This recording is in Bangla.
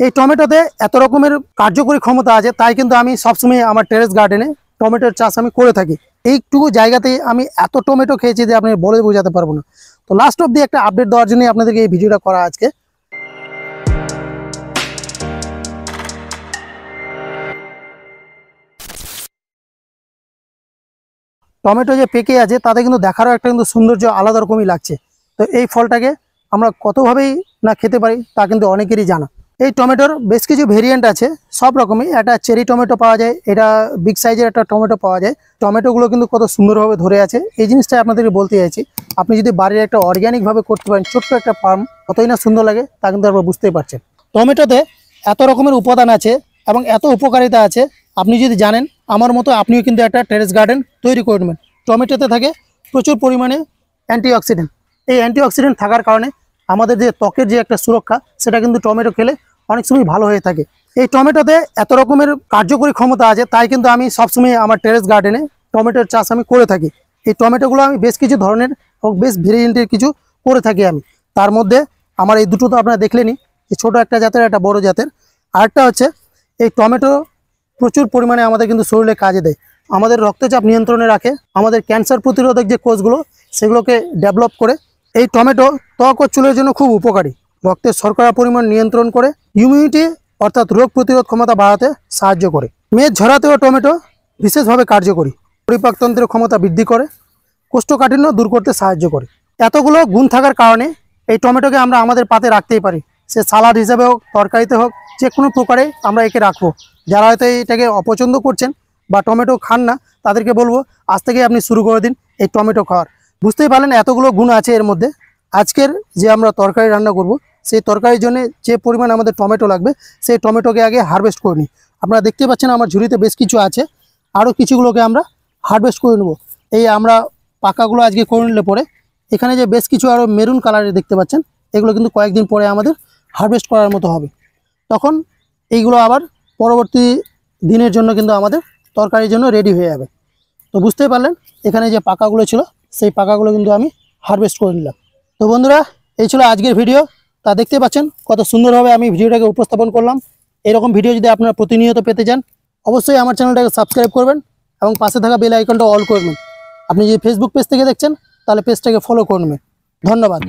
এই টমেটোতে এত রকমের কার্যকরী ক্ষমতা আছে, তাই কিন্তু আমি সবসময় আমার টেরেস গার্ডেনে টমেটোর চাষ আমি করে থাকি। এইটুকু জায়গাতে আমি এত টমেটো খেয়েছি যে আপনি বলে বোঝাতে পারবো না। তো লাস্ট অব্দি একটা আপডেট দেওয়ার জন্য আপনাদেরকে এই ভিডিওটা করা আজকে। টমেটো যে পেকে আছে তাতে কিন্তু দেখারও একটা কিন্তু সৌন্দর্য আলাদা রকমই লাগছে। তো এই ফলটাকে আমরা কতভাবেই না খেতে পারি তা কিন্তু অনেকেরই জানা। এই টমেটোর বেশ কিছু ভেরিয়েন্ট আছে, সব রকমই। একটা চেরি টমেটো পাওয়া যায়, এটা বিগ সাইজের একটা টমেটো পাওয়া যায়। টমেটোগুলো কিন্তু কত সুন্দরভাবে ধরে আছে, এই জিনিসটা আপনাদেরকে বলতে চাইছি। আপনি যদি বাড়ির একটা অর্গ্যানিকভাবে করতে পারেন, ছোট্ট একটা ফার্ম, কতই না সুন্দর লাগে তা কিন্তু আপনারা বুঝতেই পারছেন। টমেটোতে এত রকমের উপাদান আছে এবং এত উপকারিতা আছে, আপনি যদি জানেন আমার মতো আপনিও কিন্তু একটা টেরেস গার্ডেন তৈরি করে নেবেন। টমেটোতে থাকে প্রচুর পরিমাণে অ্যান্টিঅক্সিডেন্ট। এই অ্যান্টিঅক্সিডেন্ট থাকার কারণে আমাদের যে ত্বকের যে একটা সুরক্ষা, সেটা কিন্তু টমেটো খেলে অনেক সময় ভালো হয়ে থাকে। এই টমেটোতে এত রকমের কার্যকরী ক্ষমতা আছে, তাই কিন্তু আমি সবসময় আমার টেরেস গার্ডেনে টমেটোর চাষ আমি করে থাকি। এই টমেটোগুলো আমি বেশ কিছু ধরনের এবং বেশ ভেরিয়েন্টের কিছু করে থাকি আমি। তার মধ্যে আমার এই দুটো তো আপনারা দেখলেনই, যে ছোটো একটা জাতের, একটা বড় জাতের। আরেকটা হচ্ছে এই টমেটো প্রচুর পরিমাণে আমাদের কিন্তু শরীরে কাজে দেয়। আমাদের রক্তচাপ নিয়ন্ত্রণে রাখে, আমাদের ক্যান্সার প্রতিরোধক যে কোষগুলো সেগুলোকে ডেভেলপ করে। এই টমেটো ত্বক ও চুলের জন্য খুব উপকারী। রক্তের শর্করা পরিমাণ নিয়ন্ত্রণ করে, ইমিউনিটি অর্থাৎ রোগ প্রতিরোধ ক্ষমতা বাড়াতে সাহায্য করে। মেদ ঝরাতেও টমেটো বিশেষভাবে কার্যকরী। পরিপাকতন্ত্রের ক্ষমতা বৃদ্ধি করে, কোষ্ঠকাঠিন্য দূর করতে সাহায্য করে। এতগুলো গুণ থাকার কারণে এই টমেটোকে আমরা আমাদের পাতে রাখতেই পারি। সে সালাড হিসেবে হোক, তরকারিতে হোক, যে কোনো প্রকারে আমরা একে রাখবো। যারা হয়তো এটাকে অপছন্দ করছেন বা টমেটো খান না, তাদেরকে বলবো আজ থেকে আপনি শুরু করে দিন এই টমেটো খাওয়ার। বুঝতেই পারলেন এতগুলো গুণ আছে এর মধ্যে। আজকের যে আমরা তরকারি রান্না করব, সেই তরকারির জন্য যে পরিমাণ আমাদের টমেটো লাগবে, সেই টমেটোকে আগে হারভেস্ট করে নিই। আপনারা দেখতে পাচ্ছেন আমার ঝুড়িতে বেশ কিছু আছে, আরও কিছুগুলোকে আমরা হারভেস্ট করে নেব। এই আমরা পাকাগুলো আজকে করে নিলে পরে এখানে যে বেশ কিছু আরও মেরুন কালারের দেখতে পাচ্ছেন, এগুলো কিন্তু কয়েকদিন পরে আমাদের হারভেস্ট করার মতো হবে। তখন এইগুলো আবার পরবর্তী দিনের জন্য কিন্তু আমাদের তরকারির জন্য রেডি হয়ে যাবে। তো বুঝতেই পারলেন এখানে যে পাকাগুলো ছিল, সেই পাকাগুলো কিন্তু আমি হারভেস্ট করে নিলাম। তো বন্ধুরা, এই ছিল আজকের ভিডিও। তা দেখতে পাচ্ছেন কত সুন্দরভাবে আমি ভিডিওটাকে উপস্থাপন করলাম। এরকম ভিডিও যদি আপনারা প্রতিনিয়ত পেতে চান, অবশ্যই আমার চ্যানেলটাকে সাবস্ক্রাইব করবেন এবং পাশে থাকা বেল আইকনটা অল করবেন। আপনি যদি ফেসবুক পেজ থেকে দেখছেন, তাহলে পেজটাকে ফলো করে নেবেন। ধন্যবাদ।